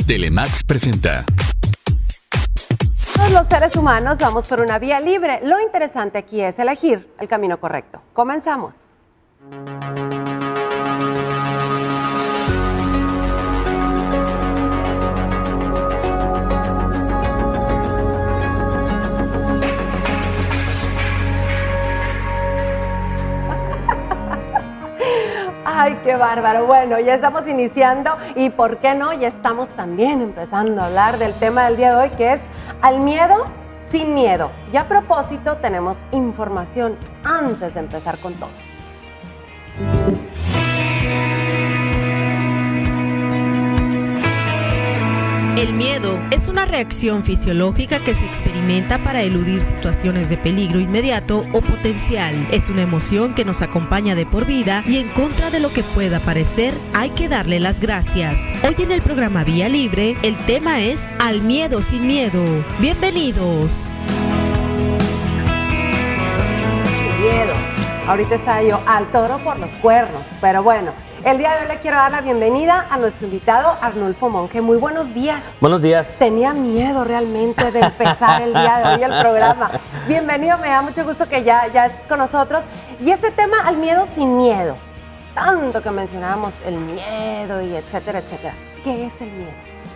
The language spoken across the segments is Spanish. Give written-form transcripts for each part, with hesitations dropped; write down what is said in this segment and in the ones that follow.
Telemax presenta. Todos los seres humanos vamos por una vía libre. Lo interesante aquí es elegir el camino correcto. Comenzamos. Ay, qué bárbaro. Bueno, ya estamos iniciando y ¿por qué no? Ya estamos también empezando a hablar del tema del día de hoy, que es al miedo sin miedo. Y a propósito, tenemos información antes de empezar con todo. El miedo es una reacción fisiológica que se experimenta para eludir situaciones de peligro inmediato o potencial. Es una emoción que nos acompaña de por vida y en contra de lo que pueda parecer, hay que darle las gracias. Hoy en el programa Vía Libre, el tema es Al miedo sin miedo. Bienvenidos. Miedo. Ahorita estaba yo al toro por los cuernos, pero bueno. El día de hoy le quiero dar la bienvenida a nuestro invitado Arnulfo Monge. Muy buenos días. Buenos días. Tenía miedo realmente de empezar el día de hoy el programa. Bienvenido, me da mucho gusto que ya estés con nosotros. Y este tema, al miedo sin miedo. Tanto que mencionábamos el miedo y etcétera, etcétera. ¿Qué es el miedo?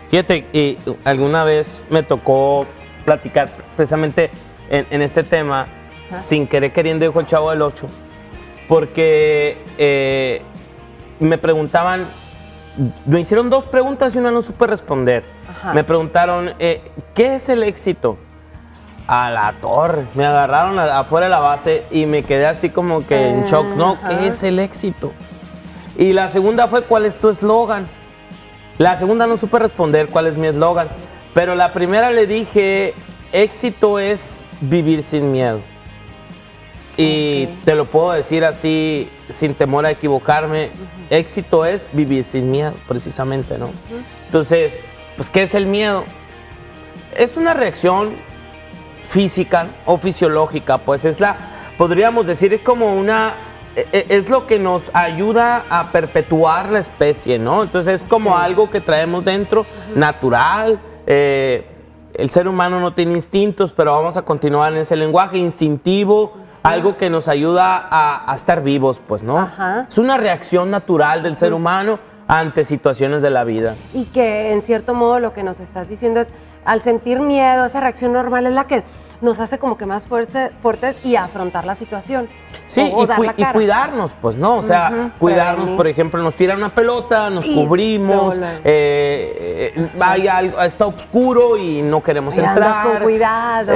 Fíjate, alguna vez me tocó platicar precisamente en este tema, sin querer queriendo, dijo el Chavo del Ocho, porque me preguntaban, me hicieron dos preguntas y una no supe responder. Ajá. Me preguntaron, ¿qué es el éxito? A la torre, me agarraron afuera de la base y me quedé así como que en shock. No, ¿qué es el éxito? Y la segunda fue, ¿cuál es tu eslogan? La segunda no supe responder cuál es mi eslogan, pero la primera le dije, éxito es vivir sin miedo. Y te lo puedo decir así, sin temor a equivocarme, éxito es vivir sin miedo, precisamente, ¿no? Entonces, pues, ¿qué es el miedo? Es una reacción física o fisiológica, pues podríamos decir, es como es lo que nos ayuda a perpetuar la especie, ¿no? Entonces es como algo que traemos dentro, natural. El ser humano no tiene instintos, pero vamos a continuar en ese lenguaje instintivo. Algo que nos ayuda a estar vivos, pues, ¿no? Ajá. Es una reacción natural del ser humano ante situaciones de la vida. Y que, en cierto modo, lo que nos estás diciendo es, al sentir miedo, esa reacción normal es la que nos hace como que más fuertes y afrontar la situación. Sí, y cuidarnos, pues, ¿no? O sea, cuidarnos, por ejemplo, nos tiran una pelota, nos cubrimos, hay algo, está oscuro y no queremos entrar. Con cuidado.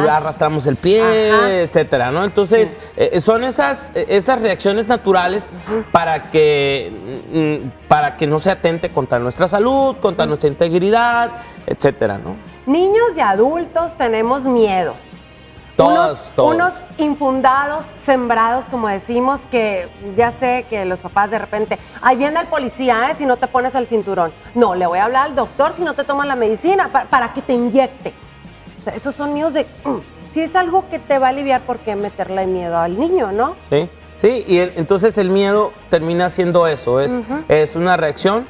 Arrastramos el pie, etcétera, ¿no? Entonces, son esas reacciones naturales para que no se atente contra nuestra salud, contra nuestra integridad, etcétera, ¿no? Niños y adultos tenemos miedos. Todos. Unos infundados, sembrados, como decimos, que ya sé que los papás de repente, ahí viene el policía, si no te pones el cinturón. No, le voy a hablar al doctor si no te tomas la medicina para que te inyecte. O sea, esos son miedos de, si es algo que te va a aliviar, ¿por qué meterle miedo al niño, no? Sí, y entonces el miedo termina siendo eso, es una reacción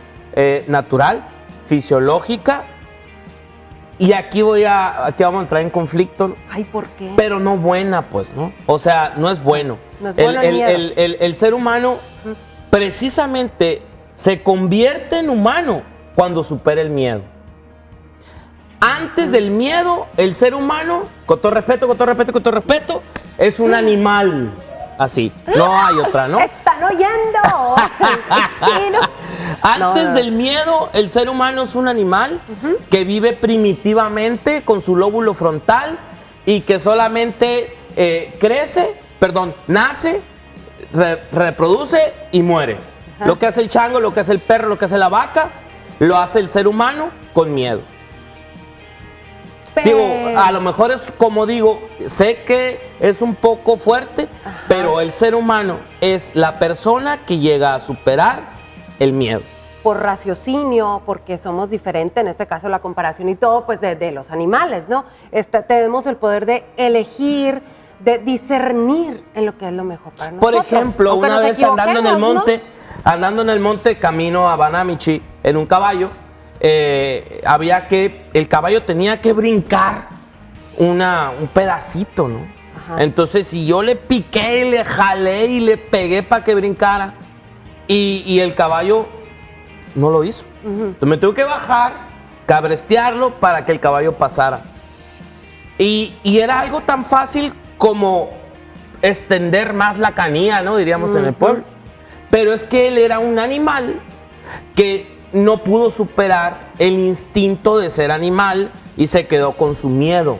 natural, fisiológica. Y aquí vamos a entrar en conflicto. Ay, ¿por qué? Pero no buena, pues, ¿no? O sea, no es bueno. No es bueno el ser humano precisamente se convierte en humano cuando supera el miedo. Antes del miedo, el ser humano, con todo respeto, es un animal. Así, no hay otra, ¿no? ¡Están oyendo! Antes del miedo, el ser humano es un animal que vive primitivamente con su lóbulo frontal y que solamente nace, reproduce y muere. Lo que hace el chango, lo que hace el perro, lo que hace la vaca, lo hace el ser humano con miedo. Digo, a lo mejor es como digo, sé que es un poco fuerte, pero el ser humano es la persona que llega a superar el miedo. Por raciocinio, porque somos diferentes, en este caso la comparación y todo, pues de los animales, ¿no? Tenemos el poder de elegir, de discernir en lo que es lo mejor para nosotros. Por ejemplo, aunque una vez andando en el monte camino a Banamichi en un caballo, el caballo tenía que brincar un pedacito, ¿no? Ajá. Entonces, si yo le piqué y le jalé y le pegué para que brincara, y el caballo no lo hizo. Entonces me tuve que bajar, cabrestearlo para que el caballo pasara. Y era algo tan fácil como extender más la canilla, ¿no? Diríamos en el pueblo. Pero es que él era un animal que no pudo superar el instinto de ser animal y se quedó con su miedo,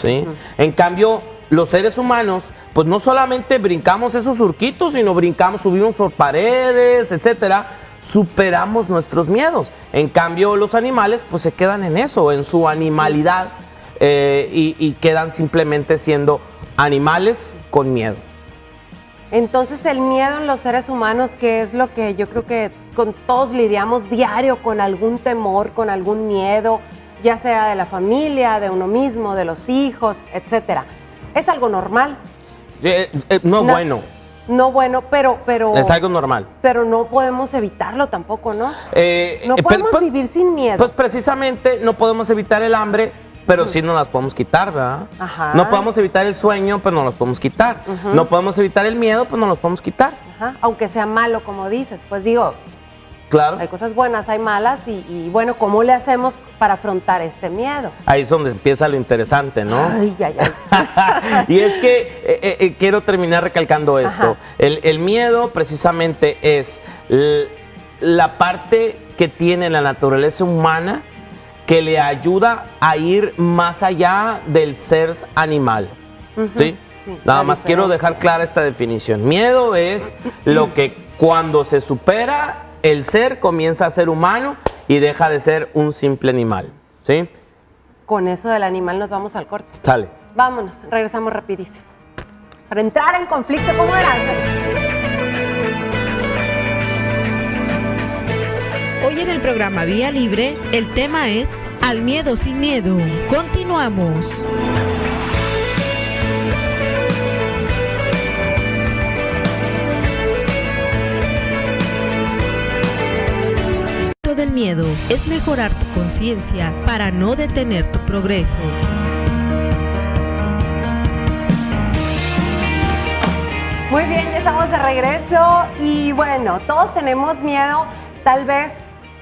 ¿sí? En cambio, los seres humanos, pues no solamente brincamos esos surquitos, sino subimos por paredes, etcétera, superamos nuestros miedos. En cambio, los animales, pues se quedan en eso, en su animalidad, y quedan simplemente siendo animales con miedo. Entonces, el miedo en los seres humanos, que es lo que yo creo que con todos lidiamos diario, con algún temor, con algún miedo, ya sea de la familia, de uno mismo, de los hijos, etcétera. ¿Es algo normal? Bueno. No bueno, pero... Es algo normal. Pero no podemos evitarlo tampoco, ¿no? No podemos vivir sin miedo. Pues precisamente no podemos evitar el hambre, pero sí nos las podemos quitar, ¿verdad? Ajá. No podemos evitar el sueño, pero no los podemos quitar. No podemos evitar el miedo, pues no los podemos quitar. Ajá. Aunque sea malo, como dices, pues digo... Claro. Hay cosas buenas, hay malas y bueno, ¿cómo le hacemos para afrontar este miedo? Ahí es donde empieza lo interesante, ¿no? Ay, ay, ay. Y es que quiero terminar recalcando esto. El miedo precisamente es la parte que tiene la naturaleza humana que le ayuda a ir más allá del ser animal, ¿sí? Sí, nada más quiero dejar clara esta definición. Miedo es lo que cuando se supera, el ser comienza a ser humano y deja de ser un simple animal, ¿sí? Con eso del animal nos vamos al corte. Sale. Vámonos, regresamos rapidísimo. Para entrar en conflicto, ¿cómo era? Hoy en el programa Vía Libre, el tema es Al miedo sin miedo. Continuamos. Del miedo es mejorar tu conciencia para no detener tu progreso. Muy bien, ya estamos de regreso y bueno, todos tenemos miedo, tal vez,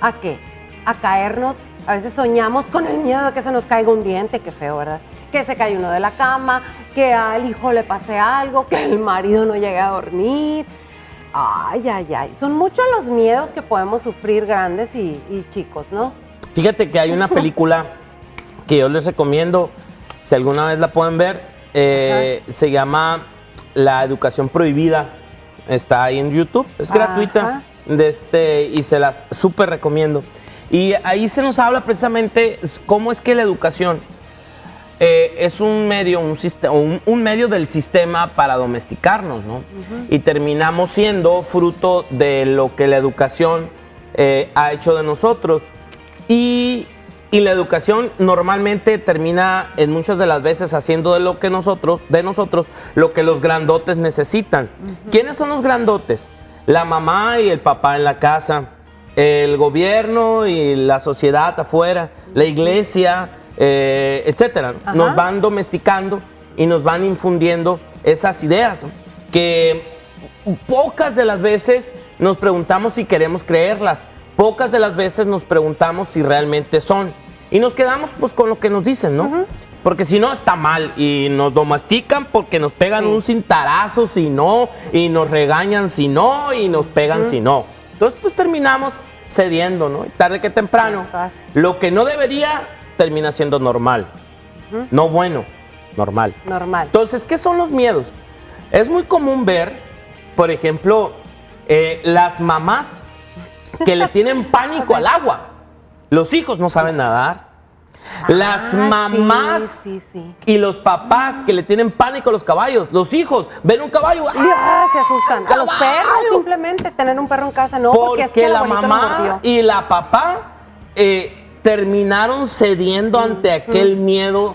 ¿a qué? A caernos. A veces soñamos con el miedo de que se nos caiga un diente, qué feo, ¿verdad? Que se caiga uno de la cama, que al hijo le pase algo, que el marido no llegue a dormir. Ay, ay, ay. Son muchos los miedos que podemos sufrir grandes y chicos, ¿no? Fíjate que hay una película que yo les recomiendo, si alguna vez la pueden ver, se llama La Educación Prohibida. Está ahí en YouTube, es gratuita, y se las súper recomiendo. Y ahí se nos habla precisamente cómo es que la educación es un medio, un medio del sistema para domesticarnos, ¿no? Y terminamos siendo fruto de lo que la educación ha hecho de nosotros. Y la educación normalmente termina en muchas de las veces haciendo de nosotros lo que los grandotes necesitan. ¿Quiénes son los grandotes? La mamá y el papá en la casa, el gobierno y la sociedad afuera, la iglesia, etcétera. Nos van domesticando y nos van infundiendo esas ideas, ¿no? Que pocas de las veces nos preguntamos si queremos creerlas, pocas de las veces nos preguntamos si realmente son y nos quedamos pues con lo que nos dicen, ¿no? Porque si no está mal y nos domestican porque nos pegan un cintarazo si no, y nos regañan si no, y nos pegan si no. Entonces pues terminamos cediendo, ¿no? Y tarde que temprano, lo que no debería termina siendo normal. No bueno, normal. Normal. Entonces, ¿qué son los miedos? Es muy común ver, por ejemplo, las mamás que le tienen pánico al agua. Los hijos no saben nadar. Las mamás y los papás que le tienen pánico a los caballos. Los hijos ven un caballo. ¡Ah! Se asustan. A los perros, simplemente tener un perro en casa, no. Porque es que la mamá y la papá terminaron cediendo ante aquel miedo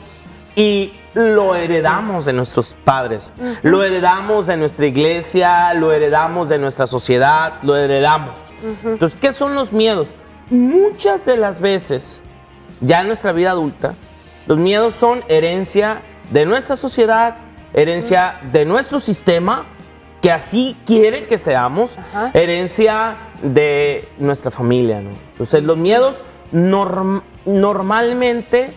y lo heredamos de nuestros padres, lo heredamos de nuestra iglesia, lo heredamos de nuestra sociedad, lo heredamos. Entonces, ¿qué son los miedos? muchas de las veces, ya en nuestra vida adulta, los miedos son herencia de nuestra sociedad, herencia de nuestro sistema, que así quiere que seamos, herencia de nuestra familia, ¿no? Entonces, los miedos normalmente,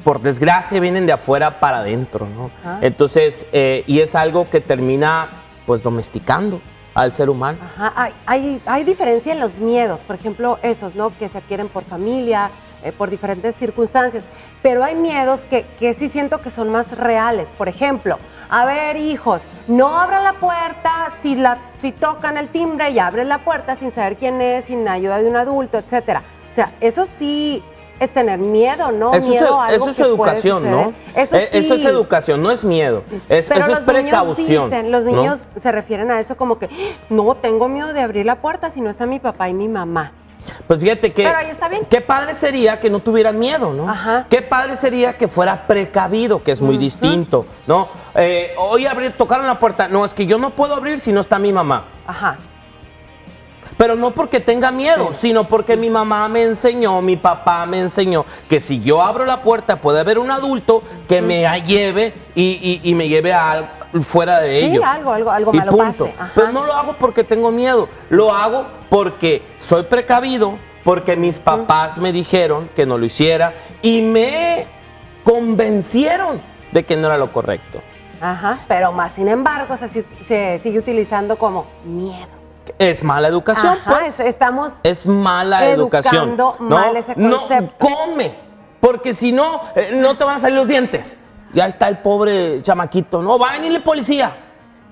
por desgracia, vienen de afuera para adentro, ¿no? Entonces, y es algo que termina, pues, domesticando al ser humano. Hay diferencia en los miedos, por ejemplo, esos, ¿no? Que se adquieren por familia, por diferentes circunstancias, pero hay miedos que sí siento que son más reales. Por ejemplo, a ver, hijos, no abran la puerta si tocan el timbre y abren la puerta sin saber quién es, sin ayuda de un adulto, etcétera. O sea, eso sí es tener miedo, ¿no? Eso es educación, ¿no? Eso es educación, no es miedo. Eso es precaución. Los niños se refieren a eso como que, no, tengo miedo de abrir la puerta si no está mi papá y mi mamá. Pues fíjate que, pero ahí está bien. Qué padre sería que no tuvieran miedo, ¿no? Qué padre sería que fuera precavido, que es muy distinto, ¿no? Hoy tocaron la puerta, no, es que yo no puedo abrir si no está mi mamá. Pero no porque tenga miedo, sino porque mi mamá me enseñó, mi papá me enseñó que si yo abro la puerta puede haber un adulto que me lleve y me lleve a fuera de ellos. Sí, algo y malo punto. pase. Pero no lo hago porque tengo miedo, lo hago porque soy precavido, porque mis papás me dijeron que no lo hiciera y me convencieron de que no era lo correcto. Pero más sin embargo se sigue utilizando como miedo. Es mala educación, pues. Es mala educación. Mal ese concepto. No, come, porque si no, no te van a salir los dientes. Ya está el pobre chamaquito, no, va a venir la policía.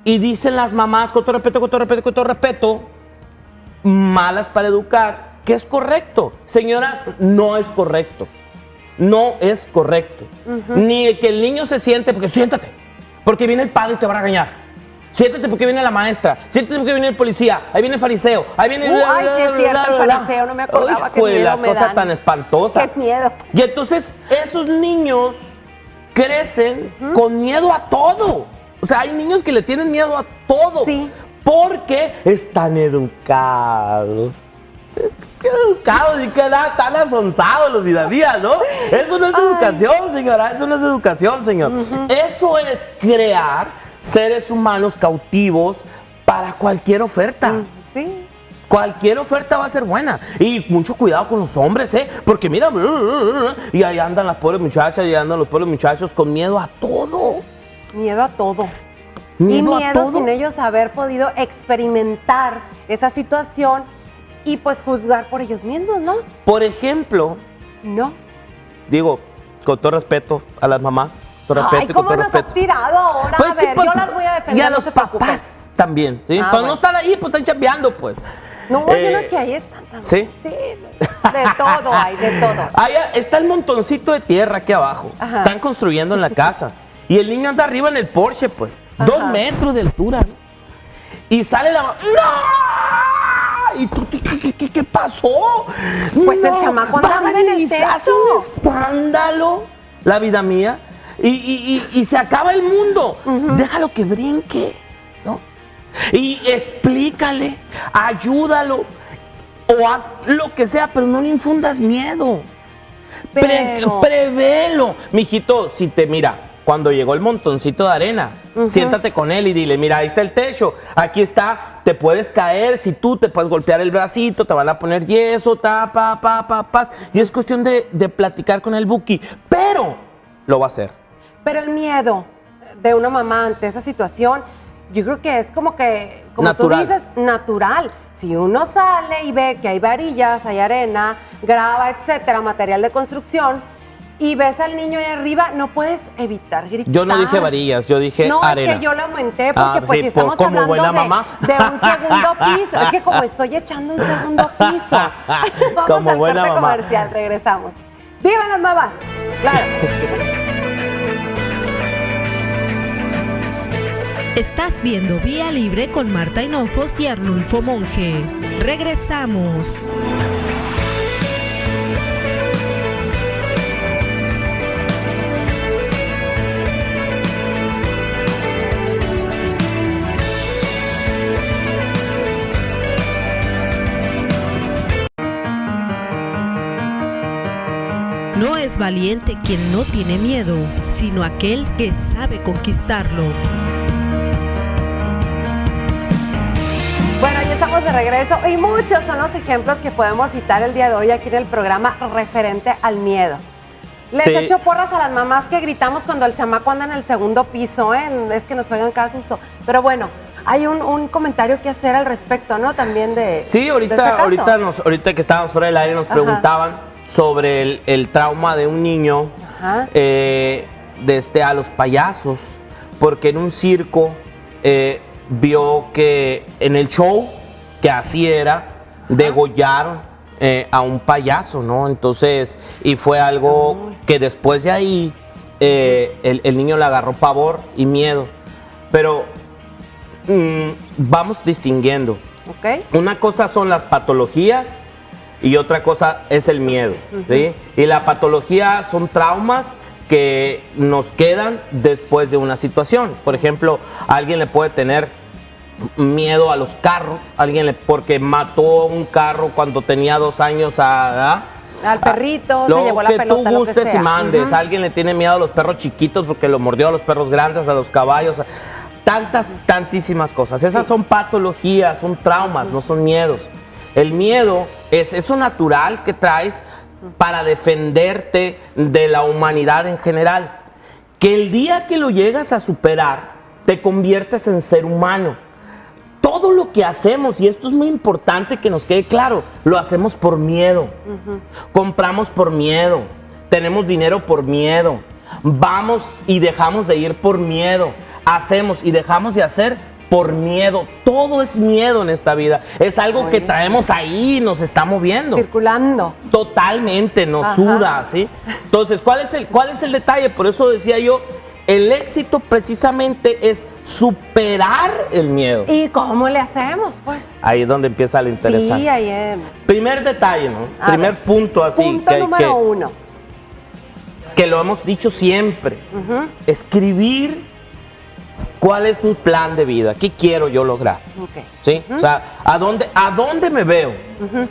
Y dicen las mamás, con todo respeto, malas para educar, que es correcto. Señoras, no es correcto. No es correcto. Ni que el niño se siente, porque siéntate, porque viene el padre y te va a regañar. Siéntate porque viene la maestra, siéntate porque viene el policía, ahí viene el fariseo, ahí viene sí es cierto, el fariseo, no me acordaba. Qué miedo me dan. Cosa tan espantosa. Qué miedo. Y entonces esos niños crecen con miedo a todo. O sea, hay niños que le tienen miedo a todo. Sí. Porque están educados. Qué educados y qué tan asonzados los días, ¿no? Eso no es educación, señora, eso no es educación, señor. Eso es crear seres humanos cautivos para cualquier oferta. Sí. Cualquier oferta va a ser buena. Y mucho cuidado con los hombres, porque mira, y ahí andan las pobres muchachas, y andan los pobres muchachos con miedo a todo. Miedo a todo. Miedo a todo. Sin ellos haber podido experimentar esa situación y pues juzgar por ellos mismos, ¿no? Por ejemplo, digo, con todo respeto a las mamás, ¿cómo nos has tirado ahora? Pues a ver, yo las voy a defender. Y a los papás también, ¿sí? Pues no están ahí, pues están chambeando, pues. No, yo no, que ahí están también. ¿Sí? Sí, de todo hay, de todo. Ahí está el montoncito de tierra aquí abajo. Están construyendo en la casa. Y el niño anda arriba en el Porsche, pues. 2 metros de altura, ¿no? Y sale la... ¡No! ¿Y tú qué pasó? Pues el chamaco andaba en el techo. Hace un escándalo, la vida mía. Y se acaba el mundo. Déjalo que brinque, ¿no? Y explícale, ayúdalo, o haz lo que sea, pero no le infundas miedo. Prevélo. Mijito, cuando llegó el montoncito de arena, siéntate con él y dile, mira, ahí está el techo, aquí está, te puedes caer, si tú te puedes golpear el bracito, te van a poner yeso, y es cuestión de platicar con el Buki, pero lo va a hacer. Pero el miedo de una mamá ante esa situación, yo creo que es como natural. Tú dices, natural. Si uno sale y ve que hay varillas, hay arena, grava, etcétera, material de construcción, y ves al niño ahí arriba, no puedes evitar gritar. Yo no dije varillas, yo dije arena. No, es que yo lo aumenté porque pues si estamos como hablando buena mamá. de un segundo piso. Es que como estoy echando un segundo piso. Vamos como al buena corte mamá. comercial, regresamos. ¡Viva las mamás! Claro. Estás viendo Vía Libre con Marta Hinojos y Arnulfo Monge. Regresamos. No es valiente quien no tiene miedo, sino aquel que sabe conquistarlo. Bueno, ya estamos de regreso y muchos son los ejemplos que podemos citar el día de hoy aquí en el programa referente al miedo. Les echo porras a las mamás que gritamos cuando el chamaco anda en el segundo piso, es que nos juegan cada susto. Pero bueno, hay un comentario que hacer al respecto, ¿no? También de Sí, ahorita que estábamos fuera del aire nos preguntaban sobre el trauma de un niño a los payasos, porque en un circo vio que en el show que así era, degollaron a un payaso, ¿no? Entonces, y fue algo que después de ahí el niño le agarró pavor y miedo. Pero vamos distinguiendo. Una cosa son las patologías y otra cosa es el miedo, ¿sí? Y la patología son traumas que nos quedan después de una situación. Por ejemplo, alguien le puede tener miedo a los carros, porque mató un carro cuando tenía 2 años al perrito, se llevó la pelota, tú gustes y mandes. Alguien le tiene miedo a los perros chiquitos porque lo mordió, a los perros grandes, a los caballos, tantísimas cosas. Esas son patologías, son traumas, no son miedos. El miedo es eso natural que traes para defenderte de la humanidad en general. Que el día que lo llegas a superar, te conviertes en ser humano. Todo lo que hacemos, y esto es muy importante que nos quede claro, lo hacemos por miedo. Compramos por miedo, tenemos dinero por miedo, vamos y dejamos de ir por miedo, hacemos y dejamos de hacer por miedo. Todo es miedo en esta vida, es algo que traemos ahí, nos está moviendo. Circulando. Totalmente, nos suda, ¿sí? Entonces, ¿cuál es el detalle? Por eso decía yo, el éxito precisamente es superar el miedo. ¿Y cómo le hacemos, pues? Ahí es donde empieza lo interesante. Sí, ahí es. Primer detalle, ¿no? Primer punto así. Punto número 1. Que lo hemos dicho siempre. Escribir cuál es mi plan de vida, qué quiero yo lograr. ¿Sí? O sea, ¿a dónde me veo?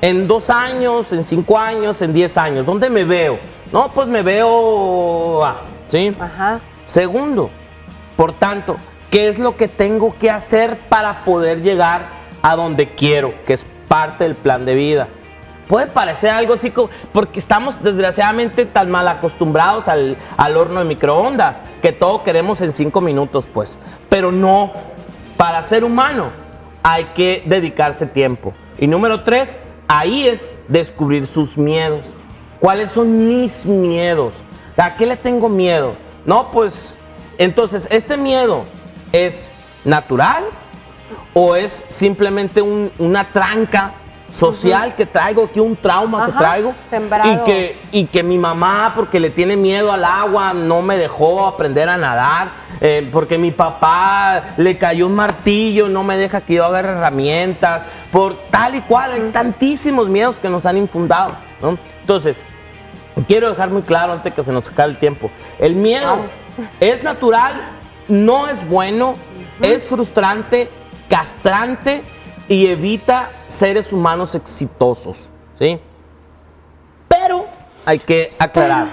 ¿En 2 años, en 5 años, en 10 años? ¿Dónde me veo? No, pues me veo... ¿sí? Segundo, por tanto, ¿qué es lo que tengo que hacer para poder llegar a donde quiero? Que es parte del plan de vida. Puede parecer algo así porque estamos desgraciadamente tan mal acostumbrados al horno de microondas que todo queremos en 5 minutos, pues. Pero no, para ser humano hay que dedicarse tiempo. Y número 3, ahí es descubrir sus miedos. ¿Cuáles son mis miedos? ¿A qué le tengo miedo? No, pues, entonces, ¿este miedo es natural o es simplemente una tranca social que traigo, que un trauma que traigo? Sembrado. Y que mi mamá, porque le tiene miedo al agua, no me dejó aprender a nadar, porque mi papá le cayó un martillo, no me deja que yo agarre herramientas, por tal y cual, hay tantísimos miedos que nos han infundado, ¿no? Entonces, quiero dejar muy claro antes que se nos acabe el tiempo. El miedo es natural, no es bueno, es frustrante, castrante y evita seres humanos exitosos, ¿sí? Pero hay que aclarar.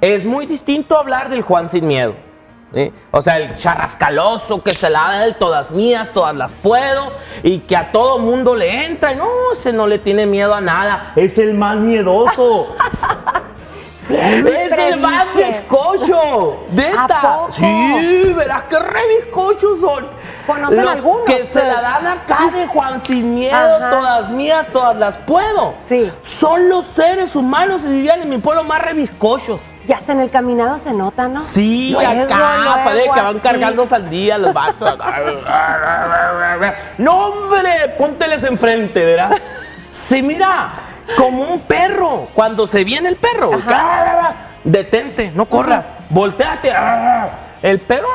Es muy distinto hablar del Juan sin miedo, ¿sí? O sea, el charrascaloso que se la da del todas mías, todas las puedo, y que a todo mundo le entra, y no, se no le tiene miedo a nada, es el más miedoso. Es el más bizcocho, neta. Sí, verás qué re bizcochos son. ¿Conocen algunos? Que se la dan acá de Juan sin miedo, todas mías, todas las puedo. Sí. Son los seres humanos, se dirían en mi pueblo, más re bizcochos. Ya hasta en el caminado se nota, ¿no? Sí, luego, acá, parece que van cargando sandías los vatos. No, hombre, pónteles enfrente, verás. Sí, mira. Como un perro, cuando se viene el perro, detente, no corras, volteate, el perro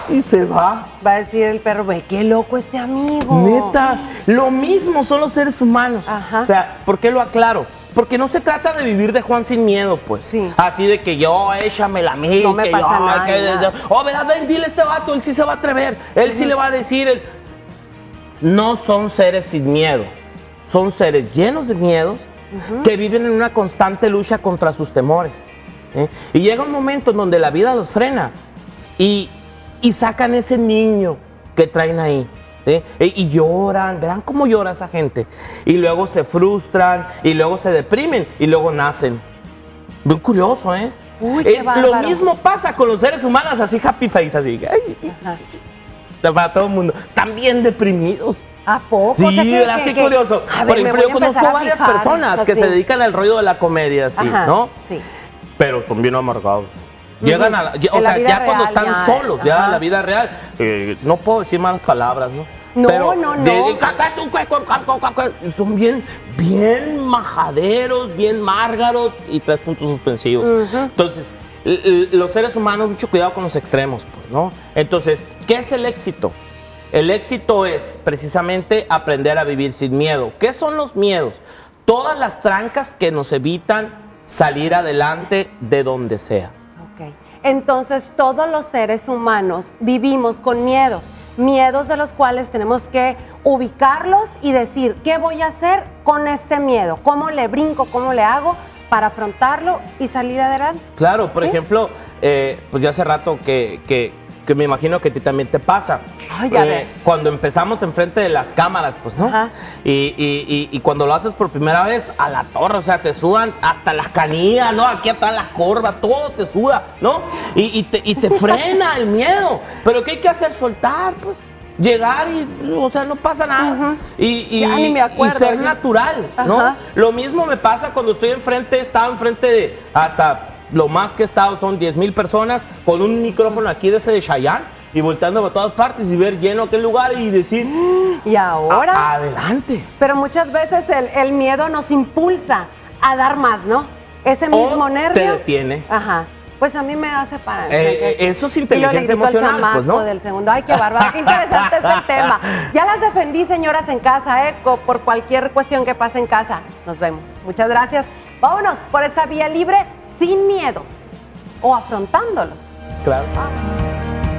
y se va. Va a decir el perro, ve, qué loco este amigo. Neta, lo mismo son los seres humanos. O sea, ¿por qué lo aclaro? Porque no se trata de vivir de Juan sin miedo, pues. Sí. Así de que yo, échamela a mí, no me pasa nada. Verás, ven, dile a este vato, él sí se va a atrever, él sí le va a decir. No son seres sin miedo. Son seres llenos de miedos que viven en una constante lucha contra sus temores. Y llega un momento en donde la vida los frena y sacan ese niño que traen ahí. Y lloran, verán cómo llora esa gente. Y luego se frustran, y luego se deprimen, y luego nacen. Bien curioso, ¿eh? Uy, qué Lo mismo pasa con los seres humanos, así happy face, así. Para todo el mundo. Están bien deprimidos. ¿A poco? Sí, verás qué curioso. Por ejemplo, yo conozco varias personas que se dedican al rollo de la comedia, así, ¿no? Sí. Pero son bien amargados. Llegan a o sea, ya cuando están solos, ya en la vida real, no puedo decir malas palabras, ¿no? No, pero no. Son bien majaderos, bien márgaros y 3 puntos suspensivos. Entonces, los seres humanos, mucho cuidado con los extremos, pues, ¿no? Entonces, ¿qué es el éxito? El éxito es precisamente aprender a vivir sin miedo. ¿Qué son los miedos? Todas las trancas que nos evitan salir adelante de donde sea. Ok. Entonces, todos los seres humanos vivimos con miedos de los cuales tenemos que ubicarlos y decir, ¿qué voy a hacer con este miedo? ¿Cómo le brinco? ¿Cómo le hago para afrontarlo y salir adelante? Claro, por ejemplo, pues ya hace rato que me imagino que a ti también te pasa. Ay, a ver. Cuando empezamos enfrente de las cámaras, pues, ¿no? Ajá. Y cuando lo haces por primera vez, a la torre, o sea, te sudan hasta las canillas, ¿no? Aquí atrás las corvas, todo te suda, ¿no? Y te frena el miedo. Pero ¿qué hay que hacer? Soltar, pues. Llegar y, o sea, no pasa nada. Y ser natural, ¿no? Lo mismo me pasa cuando estoy estaba enfrente de hasta... Lo más que he estado son 10,000 personas con un micrófono aquí de ese de Chayanne y volteando por todas partes y ver lleno aquel lugar y decir... ¿Y ahora? Adelante. Pero muchas veces el miedo nos impulsa a dar más, ¿no? Ese mismo nervio... te detiene. Ajá. Pues a mí me hace parar. Eso es inteligencia emocional, pues, ¿no? Del segundo. Ay, qué bárbaro, qué interesante es el tema. Ya las defendí, señoras, en casa, por cualquier cuestión que pase en casa. Nos vemos. Muchas gracias. Vámonos por esa vía libre sin miedos o afrontándolos. Claro. Vamos.